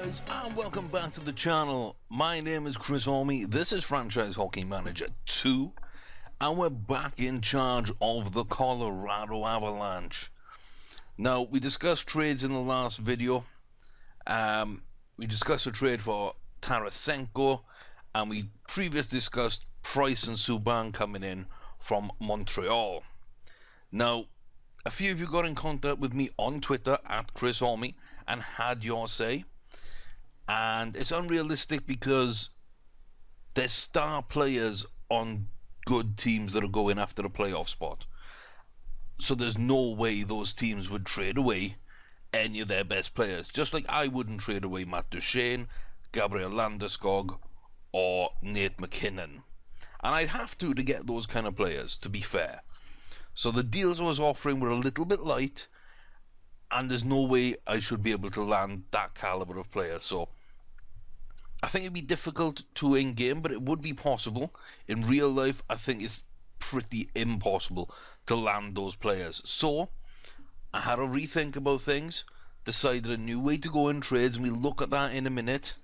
guys, and welcome back to the channel. My name is Chris Orme. This is Franchise Hockey Manager 2, and we're back in charge of the Colorado Avalanche. Now, we discussed trades in the last video. We discussed a trade for Tarasenko, and we previously discussed Price and Subban coming in from Montreal. Now, a few of you got in contact with me on Twitter at Chris Orme and had your say. And it's unrealistic because there's star players on good teams that are going after a playoff spot. So there's no way those teams would trade away any of their best players. Just like I wouldn't trade away Matt Duchene, Gabriel Landeskog, or Nate McKinnon. And I'd have to get those kind of players, to be fair. So the deals I was offering were a little bit light, and there's no way I should be able to land that caliber of player. So I think it'd be difficult to in-game, but it would be possible. In real life, I think it's pretty impossible to land those players. So I had a rethink about things, decided a new way to go in trades, and we'll look at that in a minute.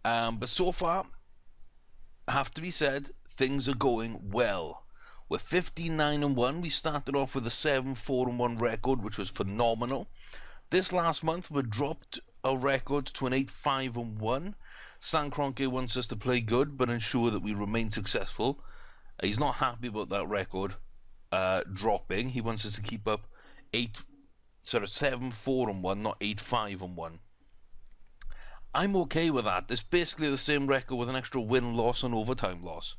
But so far, I have to be said, things are going well. We're 15-9-1. We started off with a 7-4-1 record, which was phenomenal. This last month, we dropped our record to an 8-5-1. Stan Kroenke wants us to play good, but ensure that we remain successful. He's not happy about that record dropping. He wants us to keep up 7-4-1, not 8-5-1. I'm okay with that. It's basically the same record with an extra win-loss and overtime loss.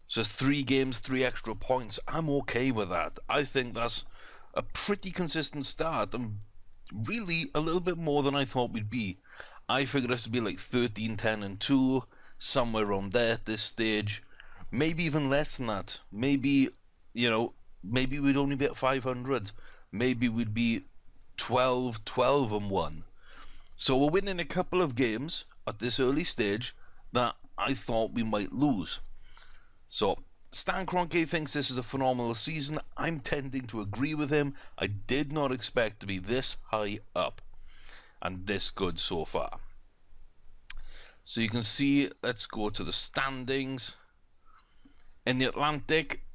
So it's 3 games, 3 extra points. I'm okay with that. I think that's a pretty consistent start, and really a little bit more than I thought we'd be. I figured us to be like 13-10-2, somewhere around there at this stage. Maybe even less than that. Maybe, maybe we'd only be at 500. Maybe we'd be 12-12-1. So we're winning a couple of games at this early stage that I thought we might lose. So Stan Kroenke thinks this is a phenomenal season. I'm tending to agree with him. I did not expect to be this high up and this good so far. So you can see, let's go to the standings. In the Atlantic,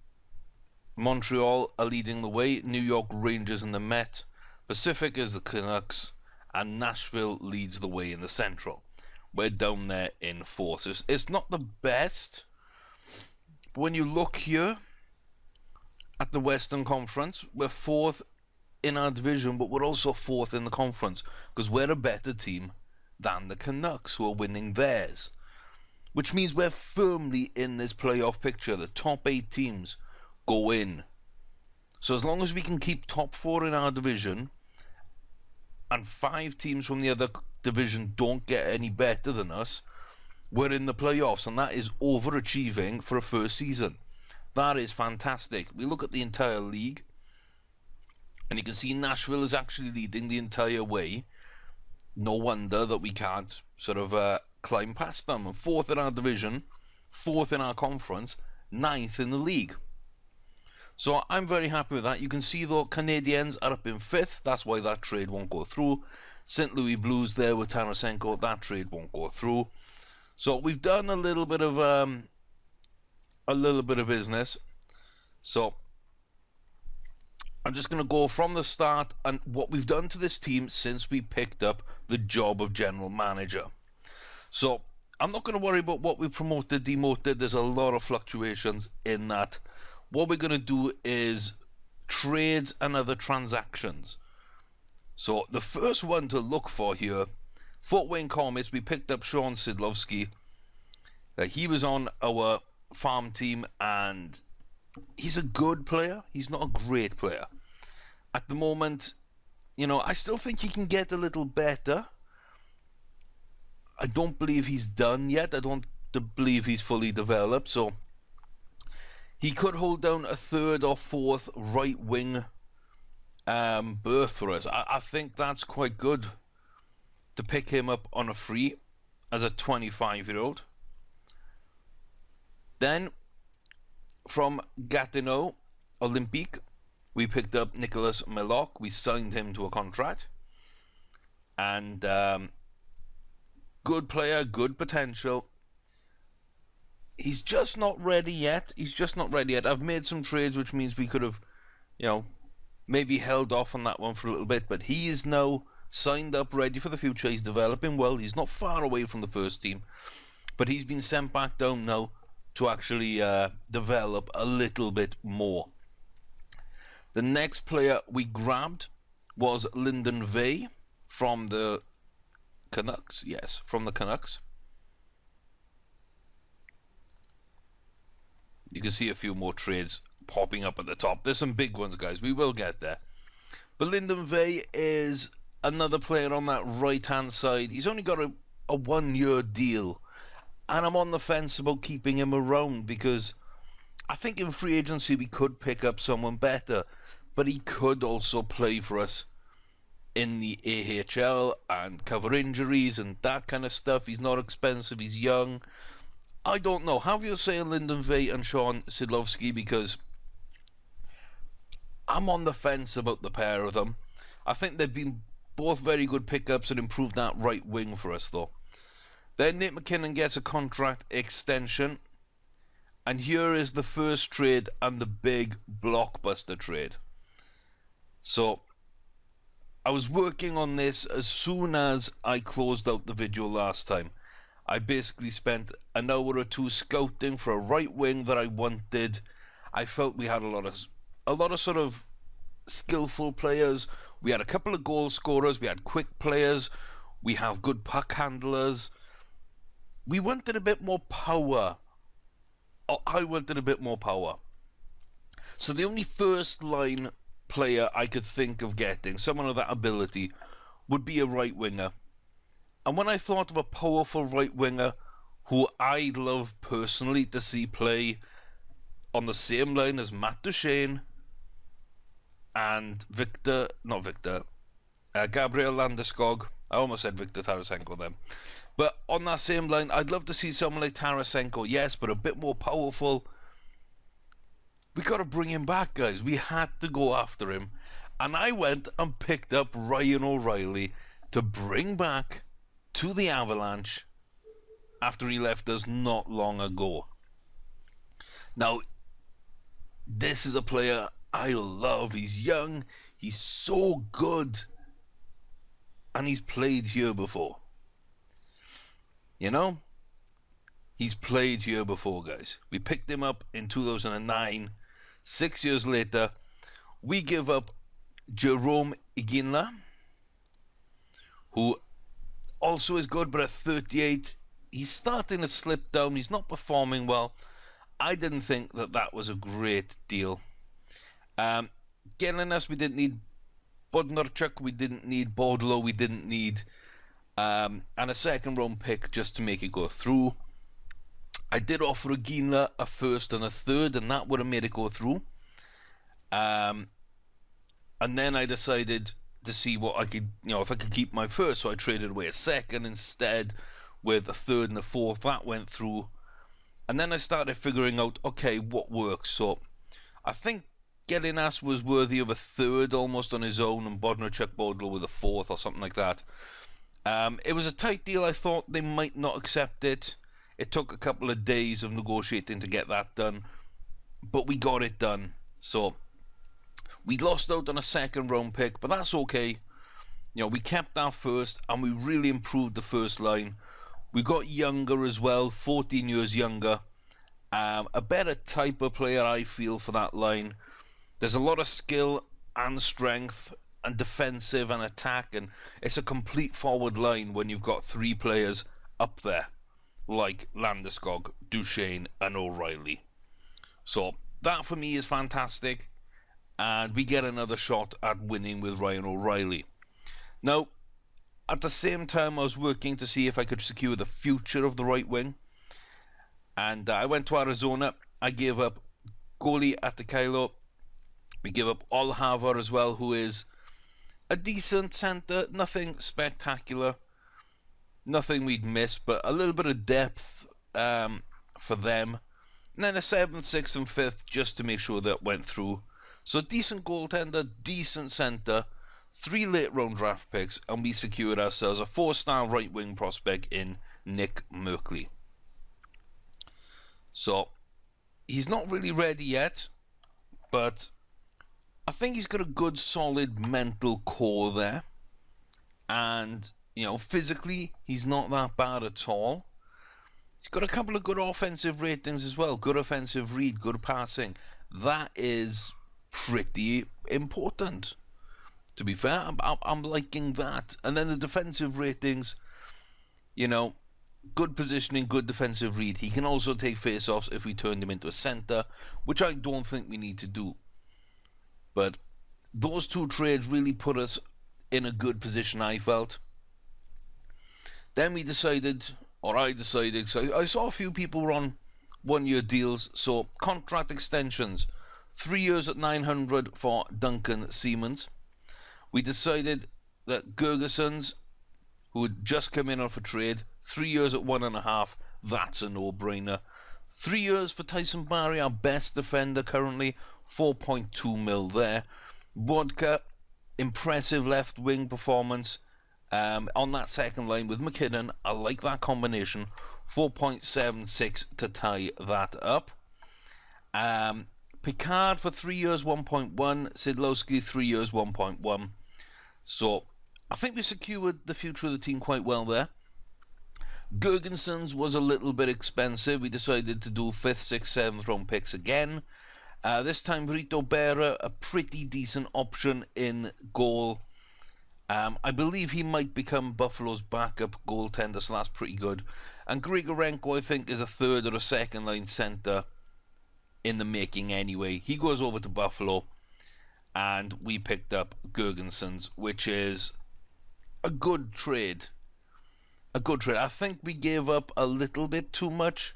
Montreal are leading the way, New York Rangers and the Met, Pacific is the Canucks, and Nashville leads the way in the Central. We're down there in 4th. So it's not the best, but when you look here at the Western Conference, we're 4th in our division, but we're also 4th in the conference because we're a better team than the Canucks, who are winning theirs, which means we're firmly in this playoff picture. The top 8 teams go in. So as long as we can keep top 4 in our division and 5 teams from the other division don't get any better than us, we're in the playoffs, and that is overachieving for a first season. That is fantastic. We look at the entire league, and you can see Nashville is actually leading the entire way. No wonder that we can't climb past them. 4th in our division, 4th in our conference, 9th in the league. So I'm very happy with that. You can see, though, Canadiens are up in 5th. That's why that trade won't go through. St. Louis Blues there with Tarasenko. That trade won't go through. So we've done a little bit of business. So I'm just going to go from the start and what we've done to this team since we picked up the job of general manager. So I'm not going to worry about what we promoted, demoted. There's a lot of fluctuations in that. What we're going to do is trades and other transactions. So the first one to look for here, Fort Wayne Comets, we picked up Sean Sidlowski. He was on our farm team, and he's a good player. He's not a great player. At the moment, I still think he can get a little better. I don't believe he's done yet. I don't believe he's fully developed. So he could hold down a 3rd or 4th right wing berth for us. I think that's quite good to pick him up on a free as a 25-year-old. Then from Gatineau Olympique, we picked up Nicolas Meloc. We signed him to a contract. And Good player, good potential. He's just not ready yet. I've made some trades, which means we could have, maybe held off on that one for a little bit. But he is now signed up, ready for the future. He's developing well. He's not far away from the first team. But he's been sent back down now to actually develop a little bit more. The next player we grabbed was Lyndon Vey from the Canucks. Yes, from the Canucks. You can see a few more trades popping up at the top. There's some big ones, guys. We will get there. But Lyndon Vey is another player on that right-hand side. He's only got a 1-year deal. And I'm on the fence about keeping him around because I think in free agency we could pick up someone better. But he could also play for us in the AHL and cover injuries and that kind of stuff. He's not expensive. He's young. I don't know. Have you say Lyndon Vey and Sean Sidlowski, because I'm on the fence about the pair of them. I think they've been both very good pickups and improved that right wing for us, though. Then Nate McKinnon gets a contract extension. And here is the first trade and the big blockbuster trade. So, I was working on this as soon as I closed out the video last time. I basically spent an hour or two scouting for a right wing that I wanted. I felt we had a lot of sort of skillful players. We had a couple of goal scorers. We had quick players. We have good puck handlers. We wanted a bit more power. Or I wanted a bit more power. So the only first line player I could think of getting, someone of that ability, would be a right winger. And when I thought of a powerful right winger who I'd love personally to see play on the same line as Matt Duchene and Gabriel Landeskog. I almost said Victor Tarasenko then. But on that same line, I'd love to see someone like Tarasenko, yes, but a bit more powerful. We got to bring him back, guys. We had to go after him. And I went and picked up Ryan O'Reilly to bring back to the Avalanche after he left us not long ago. Now, this is a player I love. He's young. He's so good. And he's played here before. You know? He's played here before, guys. We picked him up in 2009. 6 years later, we give up Jerome Iginla, who also is good, but at 38, he's starting to slip down. He's not performing well. I didn't think that was a great deal. Getting us, we didn't need Bodnarchuk, we didn't need Baudelaire, we didn't need and a second round pick just to make it go through. I did offer Iginla a first and a third, and that would have made it go through. And then I decided to see what I could, if I could keep my first, so I traded away a second instead with a third and a fourth. That went through. And then I started figuring out, okay, what works. So I think Gelinas was worthy of a third almost on his own, and Bodnarchuk Baudelaire with a fourth or something like that. It was a tight deal. I thought they might not accept it. It took a couple of days of negotiating to get that done, but we got it done. So we lost out on a second round pick, but that's okay. We kept our first, and we really improved the first line. We got younger as well, 14 years younger. A better type of player, I feel, for that line. There's a lot of skill and strength and defensive and attack, and it's a complete forward line when you've got three players up there, like Landeskog, Duchene, and O'Reilly. So that for me is fantastic, and we get another shot at winning with Ryan O'Reilly. Now, at the same time, I was working to see if I could secure the future of the right wing, and I went to Arizona. I gave up goalie Atakailo. We gave up Olhaver as well, who is a decent centre, nothing spectacular, nothing we'd miss, but a little bit of depth for them. And then a 7th, 6th and 5th just to make sure that went through. So decent goaltender, decent centre, 3 late round draft picks, and we secured ourselves a 4-star right wing prospect in Nick Merkley. So he's not really ready yet, but I think he's got a good solid mental core there, and physically he's not that bad at all. He's got a couple of good offensive ratings as well, good offensive read, good passing. That is pretty important, to be fair. I'm liking that. And then the defensive ratings, good positioning, good defensive read. He can also take face-offs if we turned him into a centre, which I don't think we need to do. But those 2 trades really put us in a good position, I felt. Then I decided, because I saw a few people were on 1-year deals, so contract extensions. 3 years at 900 for Duncan Siemens. We decided that Gergesons, who had just come in off a trade, 3 years at 1.5, that's a no-brainer. 3 years for Tyson Barry, our best defender currently, 4.2 mil there. Vodka, impressive left wing performance on that second line with McKinnon. I like that combination. 4.76 to tie that up. Picard for 3 years, 1.1. Sidlowski, 3 years, 1.1. So I think we secured the future of the team quite well there. Gergensons was a little bit expensive. We decided to do 5th, 6th, 7th round picks again. This time Rito Berra, a pretty decent option in goal. I believe he might become Buffalo's backup goaltender, so that's pretty good. And Grigorenko, I think, is a 3rd or a 2nd line centre in the making anyway. He goes over to Buffalo, and we picked up Gergensons, which is a good trade. A good trade. I think we gave up a little bit too much,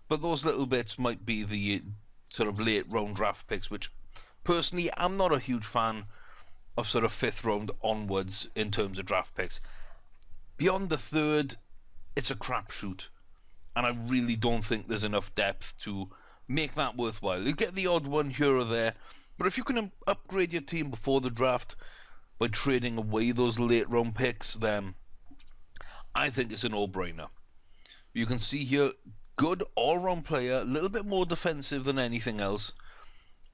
but those little bits might be the sort of late round draft picks, which personally I'm not a huge fan of, sort of 5th round onwards in terms of draft picks. Beyond the 3rd, it's a crapshoot, and I really don't think there's enough depth to make that worthwhile. You get the odd one here or there, but if you can upgrade your team before the draft by trading away those late round picks, then I think it's a no-brainer. You can see here, good all-round player, a little bit more defensive than anything else,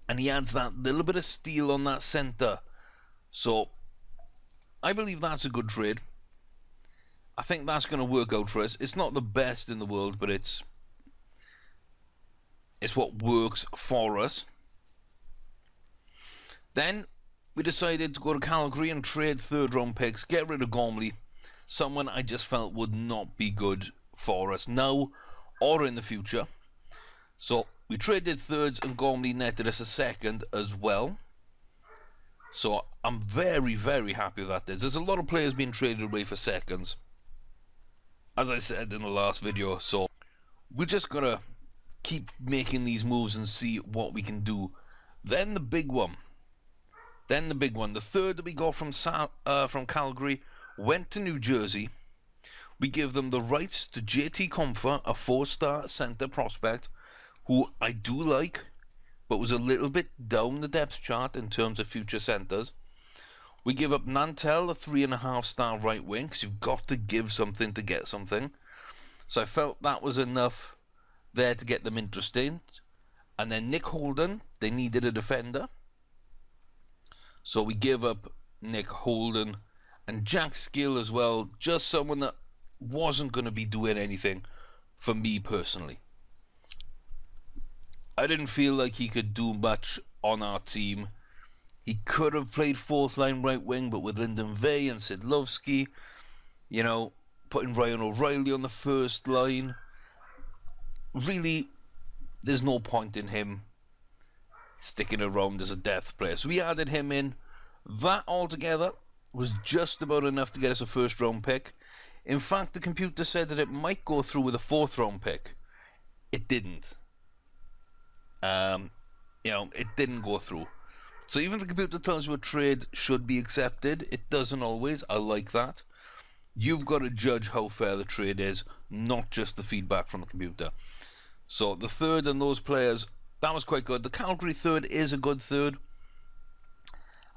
and he adds that little bit of steel on that centre. So I believe that's a good trade. I think that's going to work out for us. It's not the best in the world, but it's what works for us. Then we decided to go to Calgary and trade 3rd round picks, get rid of Gormley, someone I just felt would not be good for us now or in the future. So we traded 3rds, and Gormley netted us a 2nd as well. So I'm very, very happy with that. There's a lot of players being traded away for 2nds, as I said in the last video. So we just gotta keep making these moves and see what we can do. Then the big one. The 3rd that we got from Calgary went to New Jersey. We give them the rights to JT Compher, a 4-star centre prospect, who I do like, but was a little bit down the depth chart in terms of future centres. We give up Nantel, a 3.5-star right wing, because you've got to give something to get something. So I felt that was enough there to get them interested. And then Nick Holden, they needed a defender. So we gave up Nick Holden and Jack Skill as well, just someone that wasn't going to be doing anything for me personally. I didn't feel like he could do much on our team. He could have played 4th line right wing, but with Lyndon Vey and Sidlowski, putting Ryan O'Reilly on the 1st line, really, there's no point in him sticking around as a depth player. So we added him in. That altogether was just about enough to get us a 1st round pick. In fact, the computer said that it might go through with a 4th round pick. It didn't. It didn't go through. So even the computer tells you a trade should be accepted, it doesn't always. I like that. You've got to judge how fair the trade is, not just the feedback from the computer. So the 3rd and those players, that was quite good. The Calgary 3rd is a good 3rd.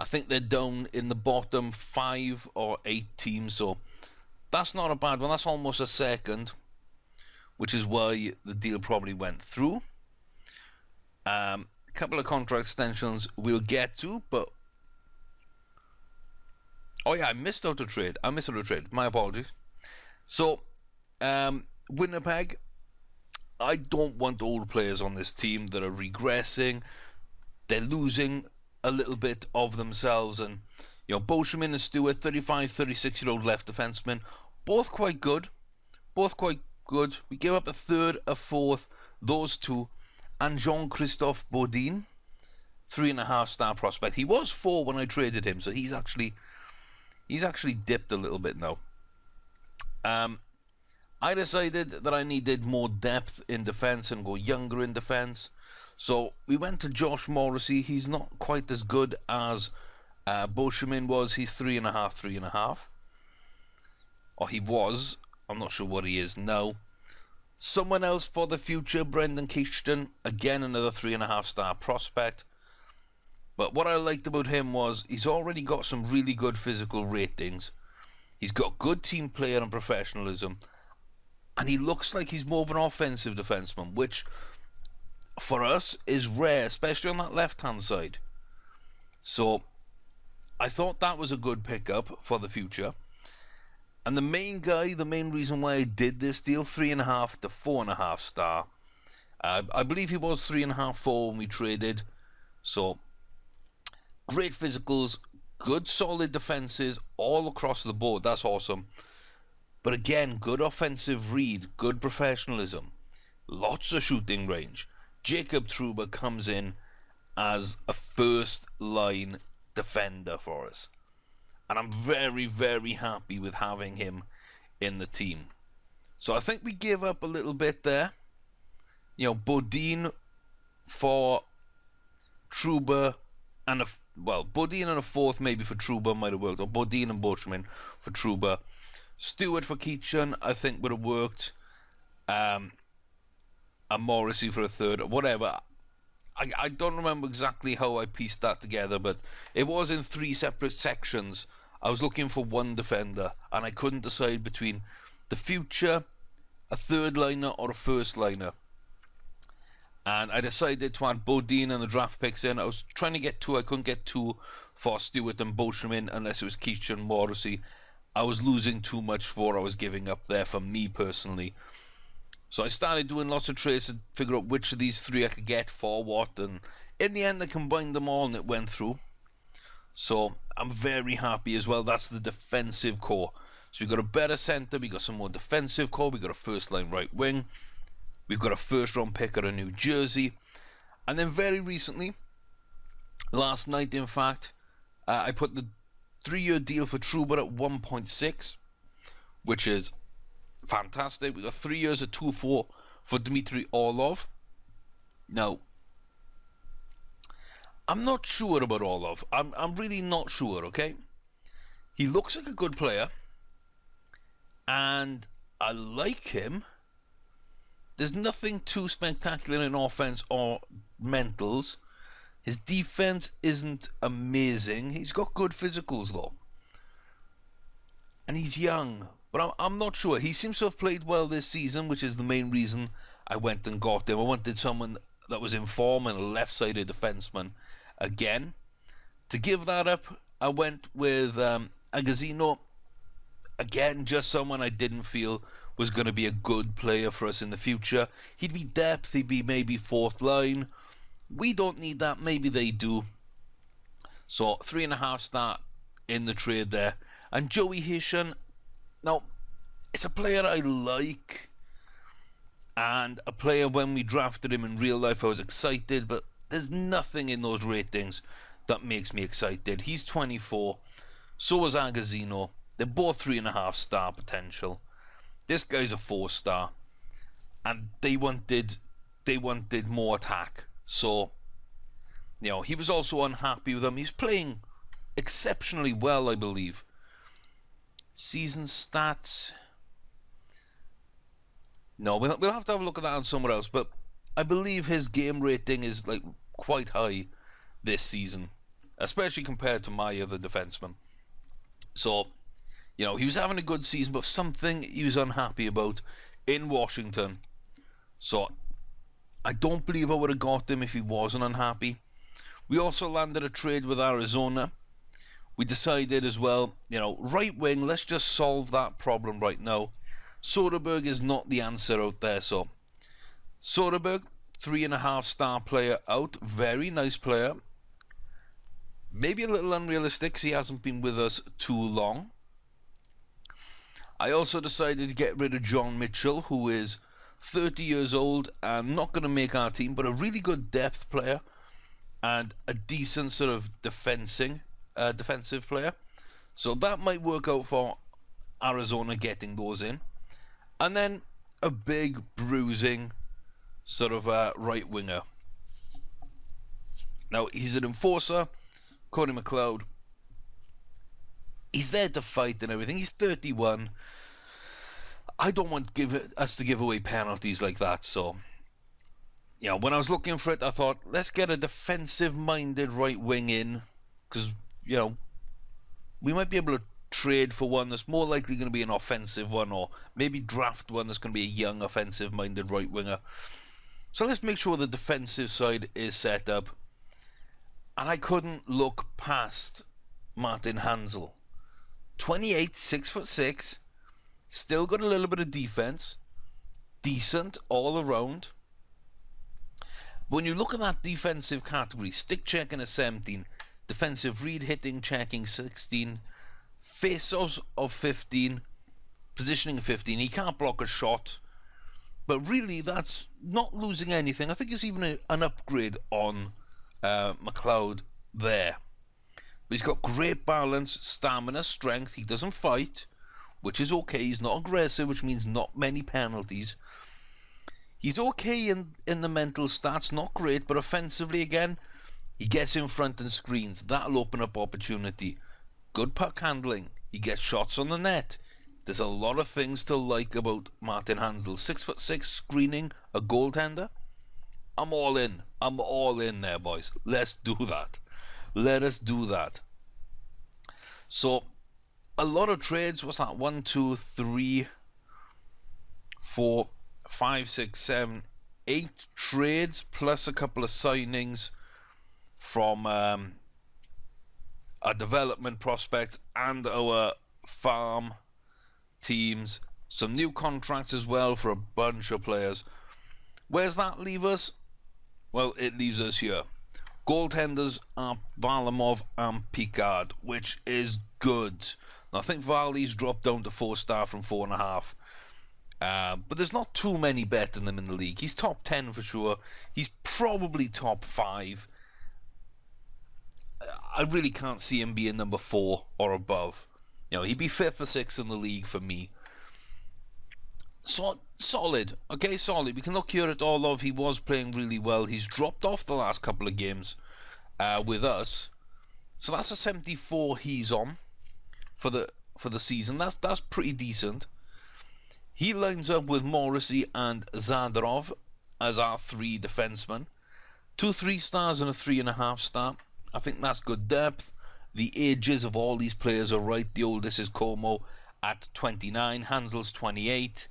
I think they're down in the bottom 5 or 8 teams, so that's not a bad one. That's almost a second, which is why the deal probably went through. A couple of contract extensions we'll get to, but oh yeah, I missed out a trade. My apologies. So, Winnipeg, I don't want old players on this team that are regressing. They're losing a little bit of themselves. And, you know, Beauchemin and Stewart, 35, 36-year-old left defensemen, both quite good. We gave up a third, a fourth, those two. And Jean-Christophe Baudin, 3.5-star prospect. He was 4 when I traded him, so he's actually dipped a little bit now. I decided that I needed more depth in defense and go younger in defense. So we went to Josh Morrissey. He's not quite as good as Beauchemin was. He's 3.5. Or he was. I'm not sure what he is now. Someone else for the future, Brendan Keashton. Again, another 3.5-star prospect. But what I liked about him was he's already got some really good physical ratings. He's got good team player and professionalism. And he looks like he's more of an offensive defenseman, which for us is rare, especially on that left-hand side. So I thought that was a good pickup for the future. And the main reason why I did this deal, 3.5 to 4.5 star. I believe he was 3.5, 4 when we traded. So great physicals, good solid defenses all across the board. That's awesome. But again, good offensive read, good professionalism, lots of shooting range. Jacob Trouba comes in as a first-line defender for us. And I'm very, very happy with having him in the team. So I think we gave up a little bit there. You know, Baudin for Trouba and Baudin and a fourth maybe for Trouba might have worked. Or Baudin and Beauchemin for Trouba. Stewart for Keachin, I think would have worked. And Morrissey for a third, or whatever. I don't remember exactly how I pieced that together, but it was in 3 separate sections. I was looking for one defender, and I couldn't decide between the future, a third liner, or a first liner. And I decided to add Baudin and the draft picks in. I was trying to get 2. I couldn't get 2 for Stewart and Beauchemin unless it was Keachin and Morrissey. I was losing too much for what I was giving up there for me personally. So I started doing lots of trades to figure out which of these 3 I could get for what. And in the end, I combined them all and it went through. So I'm very happy as well. That's the defensive core. So we've got a better centre. We've got some more defensive core. We've got a first-line right wing. We've got a first-round pick out of New Jersey. And then very recently, last night in fact, I put the 3-year deal for Trouba at 1.6, which is fantastic. We got 3 years at 2.4 for Dmitry Orlov. Now, I'm not sure about Orlov. I'm really not sure, okay? He looks like a good player, and I like him. There's nothing too spectacular in offense or mentals. His defense isn't amazing. He's got good physicals, though. And he's young. But I'm not sure. He seems to have played well this season, which is the main reason I went and got him. I wanted someone that was in form and a left-sided defenseman again. To give that up, I went with Agazino. Again, just someone I didn't feel was going to be a good player for us in the future. He'd be depth. He'd be maybe 4th line. We don't need that. Maybe they do. So 3.5 star in the trade there. And Joey Hishan. Now, it's a player I like, and a player when we drafted him in real life I was excited, but there's nothing in those ratings that makes me excited. He's 24, so was Agazino. They're both 3.5 star potential. This guy's a 4-star, and they wanted more attack. So, you know, he was also unhappy with them. He's playing exceptionally well, I believe. Season stats. No, we'll have to have a look at that on somewhere else. But I believe his game rating is like quite high this season. especially compared to my other defensemen. So, you know, he was having a good season, but something he was unhappy about in Washington. So, I don't believe I would have got him if he wasn't unhappy. We also landed a trade with Arizona. We decided as well, you know, right wing, let's just solve that problem right now. Soderberg is not the answer out there, so Soderberg, 3.5-star player out. Very nice player. Maybe a little unrealistic because he hasn't been with us too long. I also decided to get rid of John Mitchell, who is 30 years old and not going to make our team, but a really good depth player and a decent sort of defensive player. So that might work out for Arizona getting those in. And then a big bruising sort of right winger. Now, he's an enforcer, Cody McLeod. He's there to fight and everything. He's 31. I don't want us to give away penalties like that. So, you know, when I was looking for it, I thought, let's get a defensive-minded right wing in. Because, you know, we might be able to trade for one that's more likely going to be an offensive one, or maybe draft one that's going to be a young, offensive-minded right winger. So let's make sure the defensive side is set up. And I couldn't look past Martin Hansel. 28, 6'6", still got a little bit of defense, decent all around. When you look at that defensive category, stick checking a 17, defensive read hitting checking 16, face-offs of 15, positioning of 15. He can't block a shot, but really that's not losing anything. I think it's even an upgrade on McLeod there. But he's got great balance, stamina, strength. He doesn't fight, which is okay. He's not aggressive, which means not many penalties. He's okay in the mental stats, not great, but offensively again, he gets in front and screens. That'll open up opportunity. Good puck handling. He gets shots on the net. There's a lot of things to like about Martin Hansel. 6'6", screening, a goaltender. I'm all in. I'm all in there, boys. Let's do that. Let us do that. So, a lot of trades. What's that? 1, 2, 3, 4, 5, 6, 7, 8 trades, plus a couple of signings from our development prospects and our farm teams. Some new contracts as well for a bunch of players. Where's that leave us? Well, it leaves us here. Goaltenders are Varlamov and Picard, which is good. Now, I think Varley's dropped down to 4-star from 4.5. But there's not too many better than him in the league. He's top 10 for sure. He's probably top 5. I really can't see him being number 4 or above. You know, he'd be 5th or 6th in the league for me. So, solid. Okay, solid. We can look here at Orlov. He was playing really well. He's dropped off the last couple of games with us. So that's a 74 he's on for the season. That's pretty decent. He lines up with Morrissey and Zadorov as our 3 defensemen. 2 3-stars and a 3.5-star. I think that's good depth. The ages of all these players are right. The oldest is Como at 29. Hansel's 28.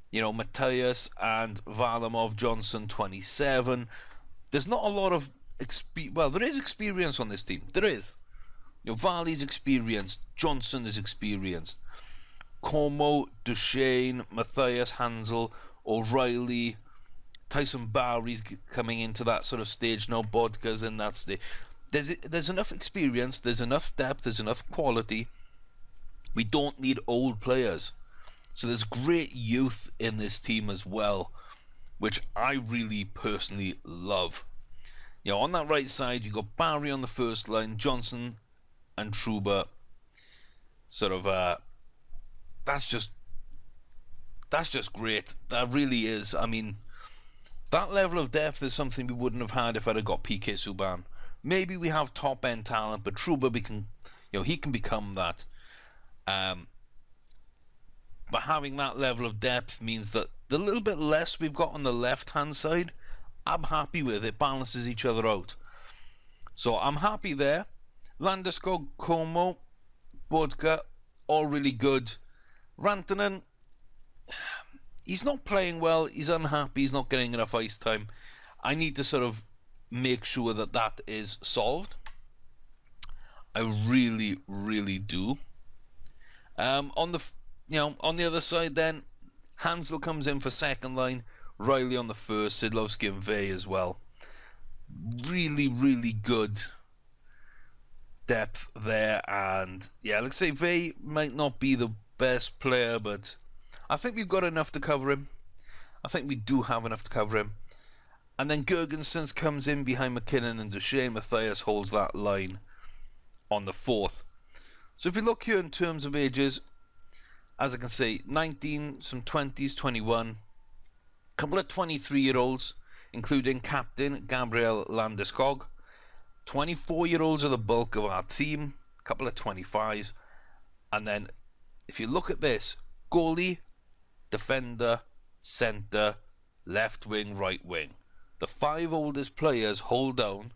You know, Matthias and Varlamov, Johnson, 27. There's not a lot of well, there is experience on this team. There is. You know, Varley's experienced. Johnson is experienced. Como, Duchesne, Matthias, Hansel, O'Reilly, Tyson Barry's coming into that sort of stage now. Bodka's in that stage. There's enough experience. There's enough depth. There's enough quality. We don't need old players. So there's great youth in this team as well, which I really personally love. You know, on that right side, you got Barry on the first line, Johnson and Trouba. Sort of, that's just great. That really is. I mean, that level of depth is something we wouldn't have had if I'd have got PK Subban. Maybe we have top end talent, but Trouba he can become that. But having that level of depth means that the little bit less we've got on the left-hand side, I'm happy with it. Balances each other out. So I'm happy there. Landeskog, Como, Bodka, all really good. Rantanen, he's not playing well. He's unhappy. He's not getting enough ice time. I need to sort of make sure that that is solved. I really, really do. On the other side, then Hansel comes in for second line. Riley on the first. Sidlowski and Vey as well. Really, really good depth there. And yeah, let's say Vey might not be the best player, but I think we've got enough to cover him. I think we do have enough to cover him. And then Gergensons comes in behind McKinnon and Duchesne. Matthias holds that line on the fourth. So if you look here in terms of ages, as I can say, 19, some 20s, 21, a couple of 23-year-olds, including captain Gabriel Landeskog. 24-year-olds are the bulk of our team, a couple of 25s. And then if you look at this, goalie, defender, centre, left wing, right wing. The 5 oldest players hold down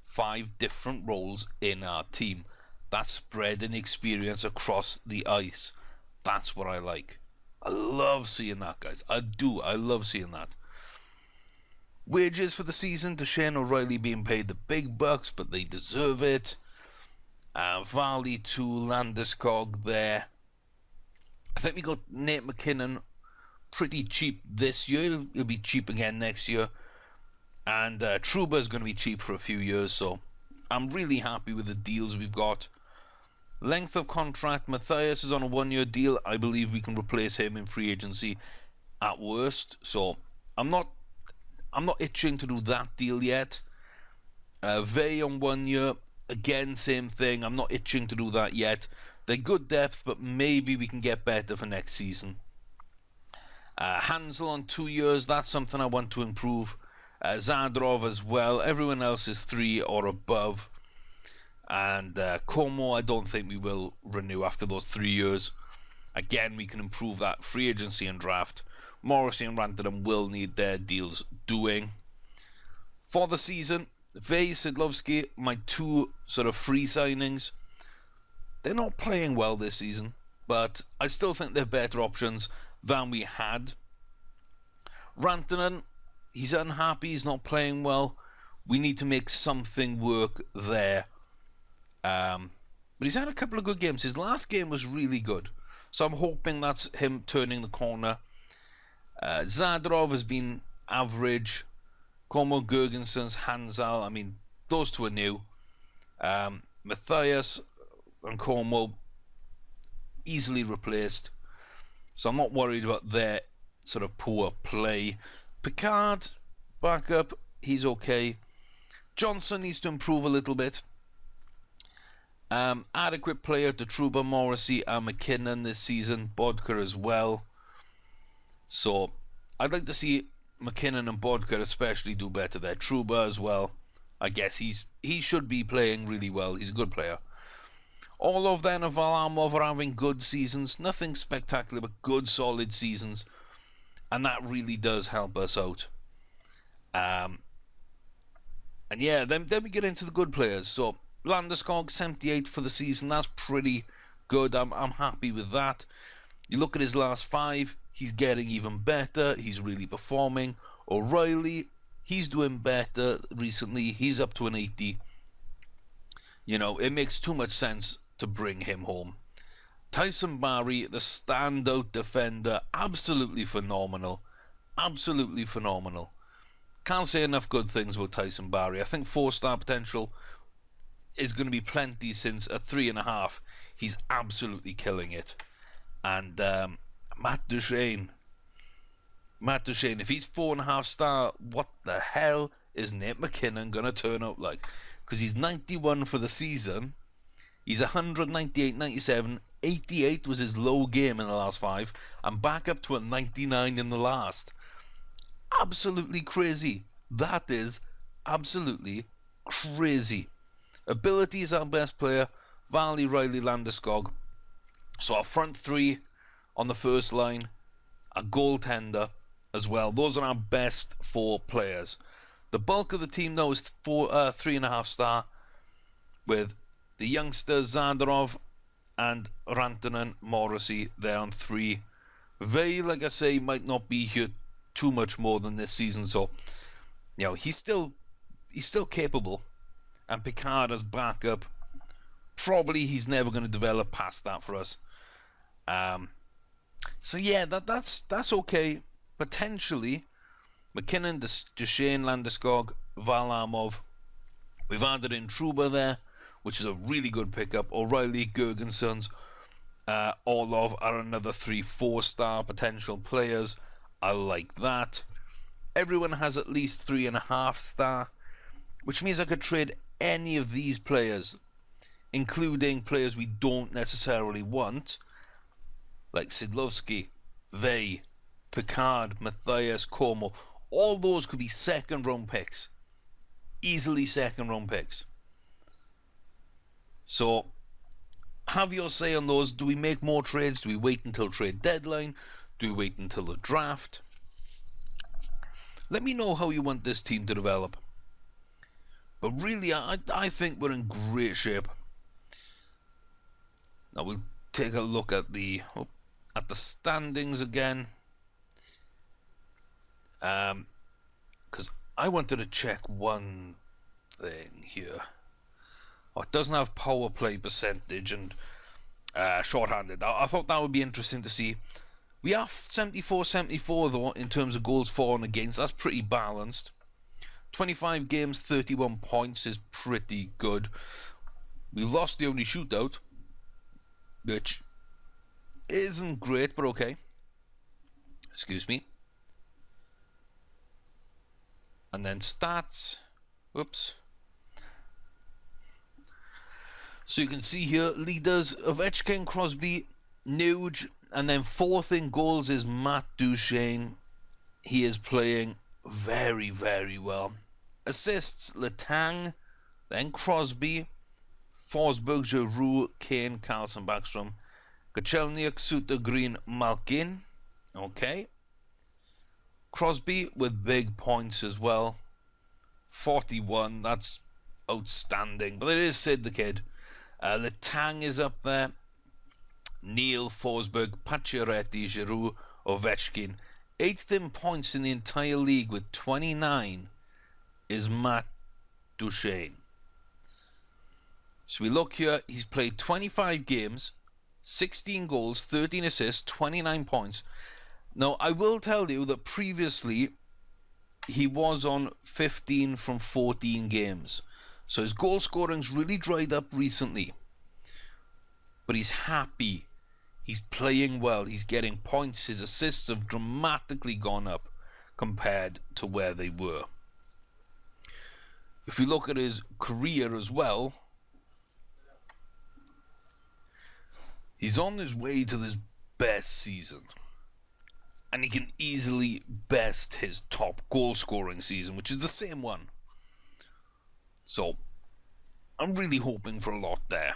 5 different roles in our team. That's spreading experience across the ice. That's what I like. I love seeing that, guys. I do. I love seeing that. Wages for the season, Duchesne O'Reilly being paid the big bucks, but they deserve it. Varley to Landeskog there. I think we got Nate McKinnon pretty cheap this year. He'll be cheap again next year. And Trouba is going to be cheap for a few years, so I'm really happy with the deals we've got. Length of contract, Matthias is on a 1-year deal. I believe we can replace him in free agency at worst. So I'm not itching to do that deal yet. Vey on 1 year, again same thing. I'm not itching to do that yet. They're good depth, but maybe we can get better for next season. Hansel on 2 years, that's something I want to improve. Zadorov as well. Everyone else is 3 or above. And Como, I don't think we will renew after those 3 years. Again, we can improve that free agency and draft. Morrissey and Rantanen will need their deals doing. For the season, Vey, Sidlowski, my 2 sort of free signings. They're not playing well this season, but I still think they're better options than we had. Rantanen, he's unhappy, he's not playing well. We need to make something work there. But he's had a couple of good games. His last game was really good. So I'm hoping that's him turning the corner. Zadorov has been average. Como, Gergensons, Hansel, I mean, those 2 are new. Matthias and Como, easily replaced. So I'm not worried about their sort of poor play. Picard, backup, he's okay. Johnson needs to improve a little bit. Adequate player to Trouba, Morrissey and McKinnon this season. Bodker as well. So I'd like to see McKinnon and Bodker especially do better there. Trouba as well. I guess he should be playing really well. He's a good player. Orlov then and Varlamov are having good seasons. Nothing spectacular, but good solid seasons. And that really does help us out. And yeah, then we get into the good players. So Landeskog 78 for the season. That's pretty good. I'm happy with that. You look at his last 5. He's getting even better. He's really performing. O'Reilly, he's doing better recently. He's up to an 80. You know, it makes too much sense to bring him home. Tyson Barrie, the standout defender, absolutely phenomenal. Absolutely phenomenal. Can't say enough good things about Tyson Barrie. I think 4-star potential is going to be plenty, since at 3.5, he's absolutely killing it. And Matt Duchesne, if he's 4.5 star, what the hell is Nate McKinnon going to turn up like? Because he's 91 for the season. He's 198, 97, 88 was his low game in the last 5, and back up to a 99 in the last. Absolutely crazy. That is absolutely crazy. Ability is our best player. Varley, Riley, Landeskog. So our front 3 on the first line, a goaltender as well. Those are our best 4 players. The bulk of the team though is 3.5 star, with the youngsters Zadorov and Rantanen, Morrissey there on 3. Vey, like I say, might not be here too much more than this season, so you know he's still capable, and Picard as backup. Probably he's never going to develop past that for us. So yeah, that's okay. Potentially, McKinnon, Duchesne, Landeskog, Varlamov. We've added in Trouba there, which is a really good pickup. O'Reilly, Gergensons, Orlov are another 3-4 star potential players. I like that. Everyone has at least 3.5 star, which means I could trade any of these players, including players we don't necessarily want, like Sidlovsky, Vey, Picard, Matthias, Como. All those could be second round picks. Easily second round picks. So, have your say on those. Do we make more trades? Do we wait until trade deadline? Do we wait until the draft? Let me know how you want this team to develop. But really, I think we're in great shape. Now we'll take a look at the standings again. Because I wanted to check one thing here. Oh, it doesn't have power play percentage and shorthanded. I thought that would be interesting to see. We are 74-74 though in terms of goals for and against. That's pretty balanced. 25 games, 31 points is pretty good. We lost the only shootout, which isn't great, but okay. Excuse me. And then stats. Whoops. So you can see here, leaders Ovechkin, Crosby, Nuge, and then fourth in goals is Matt Duchesne. He is playing very, very well. Assists, Letang, then Crosby, Forsberg, Giroux, Kane, Carlson, Backstrom, Kachelniak, Suter, Green, Malkin. Okay. Crosby with big points as well. 41, that's outstanding. But it is Sid the Kid. Letang is up there. Neil, Forsberg, Pacioretty, Giroux, Ovechkin. 8th in points in the entire league with 29 is Matt Duchesne. So we look here, he's played 25 games, 16 goals, 13 assists, 29 points. Now, I will tell you that previously he was on 15 from 14 games. So his goal scoring's really dried up recently. But he's happy. He's playing well. He's getting points. His assists have dramatically gone up compared to where they were. If we look at his career as well, he's on his way to this best season. And he can easily best his top goal scoring season, which is the same one. So, I'm really hoping for a lot there.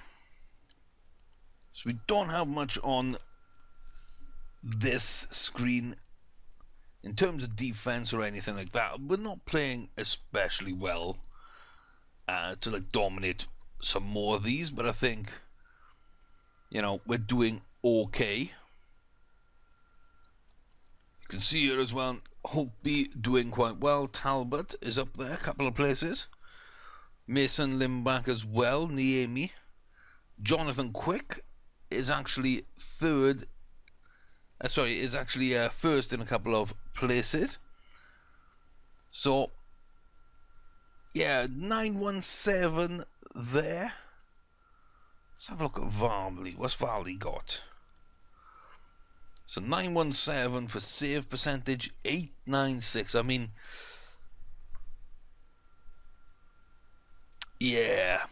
So we don't have much on this screen in terms of defense or anything like that. We're not playing especially well to like dominate some more of these, but I think, you know, we're doing okay. You can see here as well, Holtby doing quite well. Talbot is up there, a couple of places. Mason Limbach as well, Niemi. Jonathan Quick is actually first in a couple of places. So, yeah, 917 there. Let's have a look at Varley. What's Varley got? So 917 for save percentage, 896. I mean, yeah,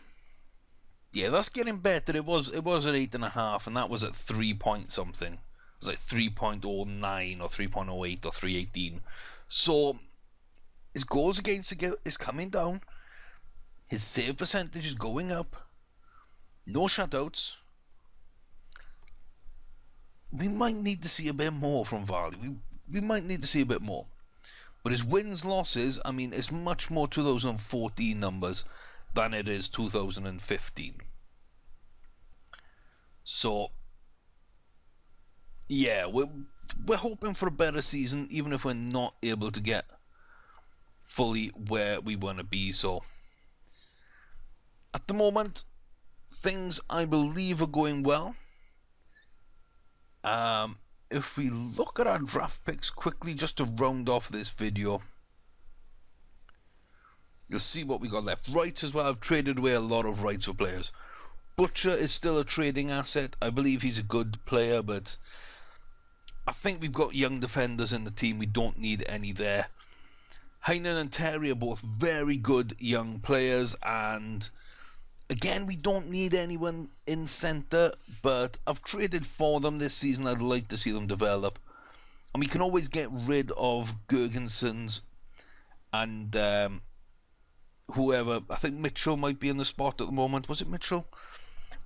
that's getting better. It was at 8.5, and that was at 3 point something. It was like 3.09 or 3.08 or 318. So his goals against is coming down. His save percentage is going up. No shutouts. We might need to see a bit more from Varley. We might need to see a bit more. But his wins, losses, I mean, it's much more 2014 numbers than it is 2015. So, yeah, we're hoping for a better season, even if we're not able to get fully where we want to be. So, at the moment, things I believe are going well. If we look at our draft picks quickly, just to round off this video, you'll see what we got left. Rights as well. I've traded away a lot of rights for players. Butcher is still a trading asset. I believe he's a good player, but I think we've got young defenders in the team. We don't need any there. Heinen and Terry are both very good young players, and again, we don't need anyone in centre, but I've traded for them this season. I'd like to see them develop. And we can always get rid of Gergensons and whoever. I think Mitchell might be in the spot at the moment. Was it Mitchell?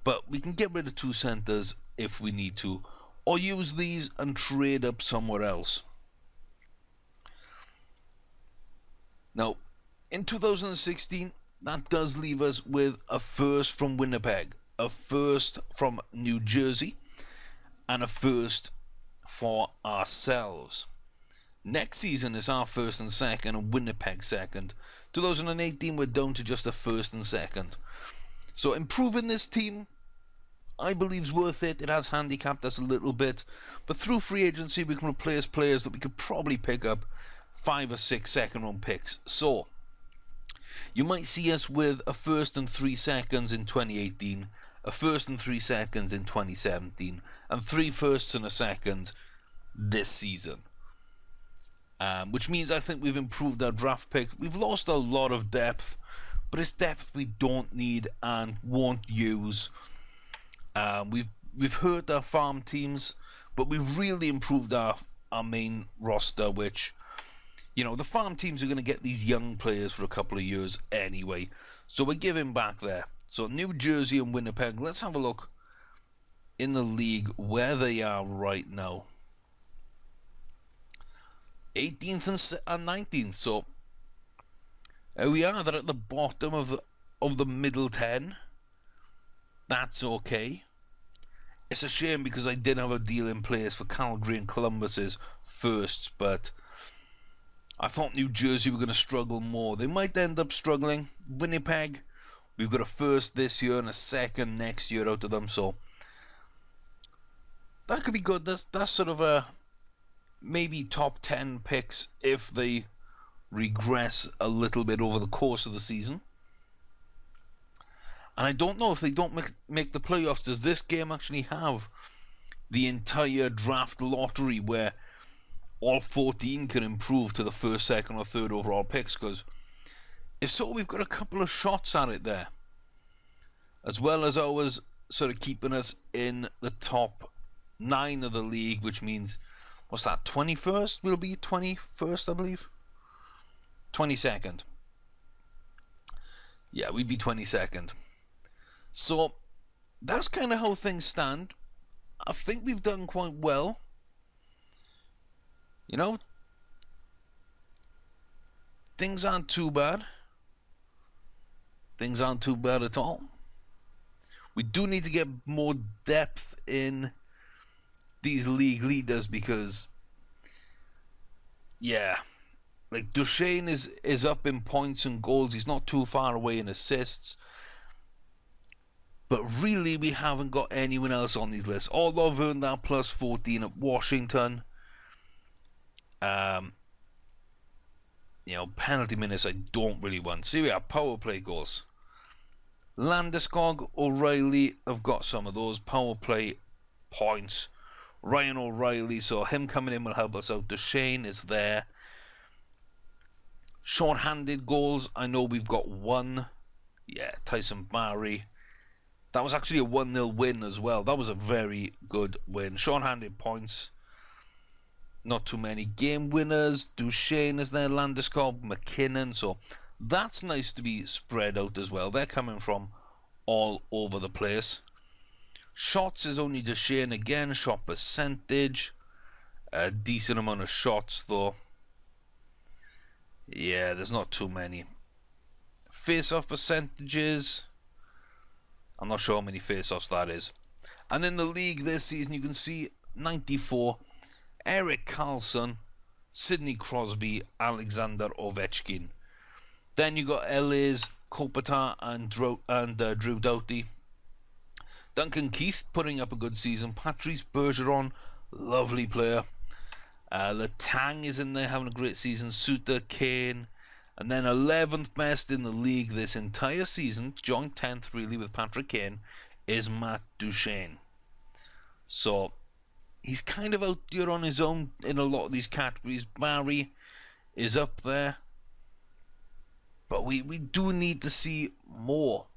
But we can get rid of 2 centres if we need to, or use these and trade up somewhere else. Now, in 2016, that does leave us with a first from Winnipeg, a first from New Jersey, and a first for ourselves. Next season is our first and second, and Winnipeg second. 2018, we're down to just a first and second. So improving this team, I believe, is worth it. It has handicapped us a little bit, but through free agency, we can replace players that we could probably pick up 5 or 6 second-round picks. So you might see us with a first and 3 seconds in 2018, a first and 3 seconds in 2017, and 3 firsts and a second this season. Which means I think we've improved our draft pick. We've lost a lot of depth, but it's depth we don't need and won't use. We've hurt our farm teams, but we've really improved our main roster, which, you know, the farm teams are going to get these young players for a couple of years anyway. So we're giving back there. So New Jersey and Winnipeg, let's have a look in the league where they are right now. 18th and 19th. So here we are. They're at the bottom of the middle 10. That's okay. It's a shame because I did have a deal in place for Calgary and Columbus's firsts, but I thought New Jersey were going to struggle more. They might end up struggling. Winnipeg, we've got a first this year and a second next year out of them, so that could be good. That's sort of a maybe top 10 picks if they regress a little bit over the course of the season. And I don't know if they don't make the playoffs. Does this game actually have the entire draft lottery where all 14 can improve to the first, second, or third overall picks? Because if so, we've got a couple of shots at it there, as well as ours sort of keeping us in the top 9 of the league, which means, what's that, 21st? We'll be 21st, I believe. 22nd. Yeah, we'd be 22nd. So that's kind of how things stand. I think we've done quite well. You know, things aren't too bad. Things aren't too bad at all. We do need to get more depth in these league leaders because, yeah, like Duchesne is up in points and goals. He's not too far away in assists. But really, we haven't got anyone else on these lists. Although I've earned that plus 14 at Washington. You know, penalty minutes I don't really want. See, we have power play goals. Landeskog, O'Reilly have got some of those power play points. Ryan O'Reilly, so him coming in will help us out. Duchesne is there. Short-handed goals, I know we've got one. Yeah, Tyson Barry. That was actually a 1-0 win as well. That was a very good win. Short-handed points. Not too many. Game winners. Duchesne is there. Landeskog, McKinnon. So that's nice to be spread out as well. They're coming from all over the place. Shots is only Duchesne again. Shot percentage. A decent amount of shots though. Yeah, there's not too many. Face-off percentages. I'm not sure how many face-offs that is. And in the league this season, you can see 94, Erik Karlsson, Sidney Crosby, Alexander Ovechkin. Then you got LA's Kopitar and Drew Doughty. Duncan Keith putting up a good season. Patrice Bergeron, lovely player. Letang is in there having a great season. Suter, Kane. And then 11th best in the league this entire season, joint 10th really with Patrick Kane, is Matt Duchene. So he's kind of out there on his own in a lot of these categories. Barry is up there. But we do need to see more.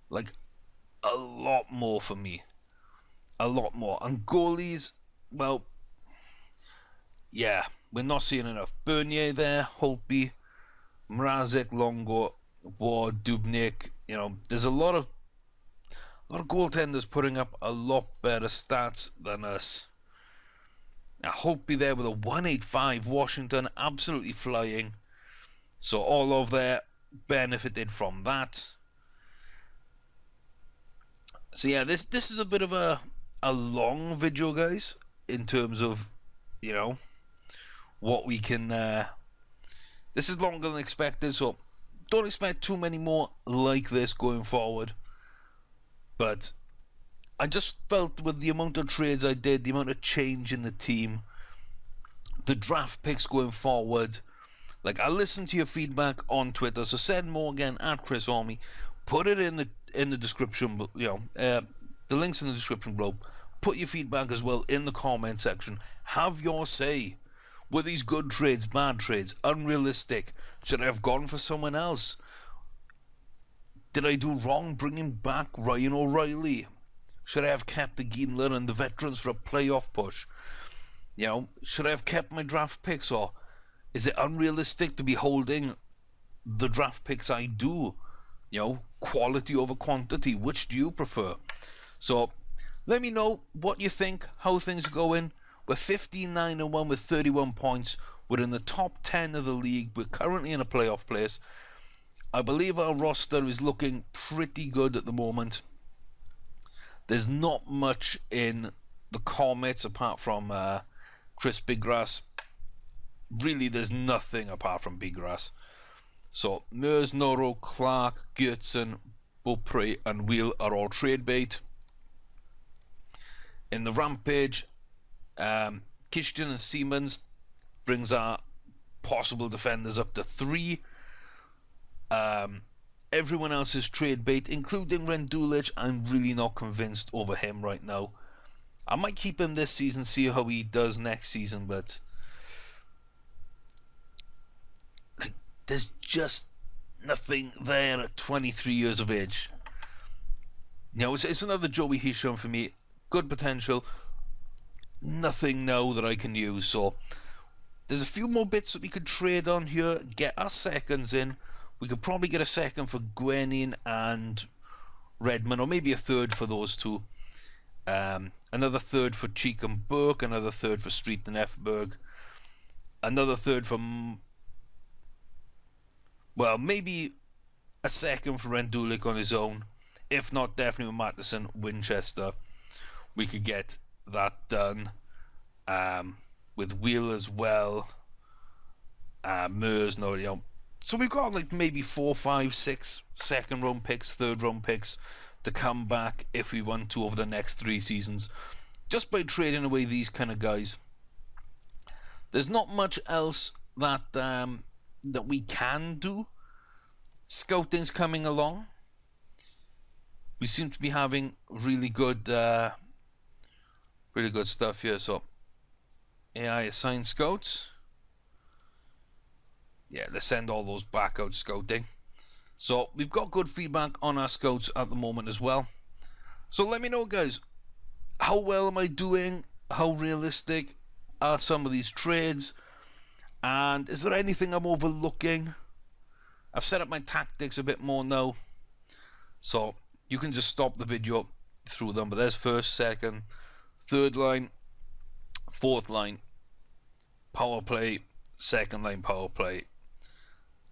Like, a lot more for me. A lot more. And goalies, well, yeah, we're not seeing enough. Bernier there, Holtby, Mrazek, Longo, Ward, Dubnyk. You know, there's a lot of goaltenders putting up a lot better stats than us. Now, Holtby there with a 185. Washington absolutely flying. So all of there benefited from that. So yeah, this is a bit of a long video, guys, in terms of, you know, what we can. This is longer than expected, so don't expect too many more like this going forward. But I just felt with the amount of trades I did, the amount of change in the team, the draft picks going forward. Like, I listened to your feedback on Twitter, so send more again at Chris Army. Put it in the description, you know, the links in the description below. Put your feedback as well in the comment section. Have your say. Were these good trades, bad trades, unrealistic? Should I have gone for someone else? Did I do wrong bringing back Ryan O'Reilly? Should I have kept the Gienler and the veterans for a playoff push? You know, should I have kept my draft picks, or is it unrealistic to be holding the draft picks I do? You know, quality over quantity. Which do you prefer? So, let me know what you think, how things are going. We're 15-9-1 with 31 points. We're in the top 10 of the league. We're currently in a playoff place. I believe our roster is looking pretty good at the moment. There's not much in the Comets apart from Chris Biggrass. Really, there's nothing apart from Biggrass. So, Mers, Noro, Clark, Gertson, Beaupre, and Wheel are all trade bait. In the Rampage, Kishton and Siemens brings our possible defenders up to 3. Everyone else is trade bait, including Rendulic. I'm really not convinced over him right now. I might keep him this season, see how he does next season, but like, there's just nothing there at 23 years of age. You know, it's another Joey Hisham for me. Good potential. Nothing now that I can use. So there's a few more bits that we could trade on here. Get our seconds in. We could probably get a second for Gwenin and Redmond, or maybe a third for those two. Another third for Cheek and Burke. Another third for Street and Efberg. Another third for, well, maybe a second for Rendulic on his own. If not, definitely with Matheson, Winchester. We could get that done. With Wheel as well. Mers, no, you know. So we've got like maybe 4, 5, 6 second round picks, third round picks to come back if we want to over the next 3 seasons. Just by trading away these kind of guys. There's not much else that that we can do. Scouting's coming along. We seem to be having really good stuff here. So AI assigned scouts. Yeah, let's send all those back out scouting. So we've got good feedback on our scouts at the moment as well. So let me know, guys, how well am I doing? How realistic are some of these trades? And is there anything I'm overlooking? I've set up my tactics a bit more now, so you can just stop the video through them. But there's first, second, third line, fourth line, power play, second line power play,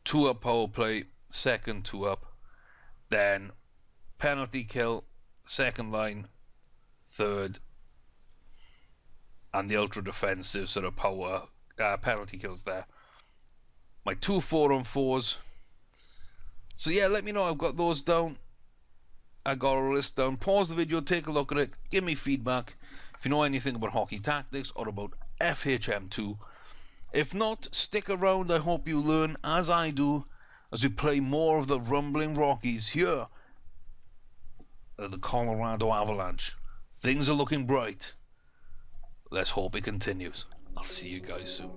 2-up power play, second 2-up, then penalty kill, second line, third, and the ultra defensive sort of power penalty kills there. My 2 4-on-4s. So yeah, let me know. I've got those down. I got a list down. Pause the video, take a look at it, give me feedback if you know anything about hockey tactics or about FHM2. If not, stick around. I hope you learn as I do as we play more of the Rumbling Rockies here at the Colorado Avalanche. Things are looking bright. Let's hope it continues. I'll see you guys soon.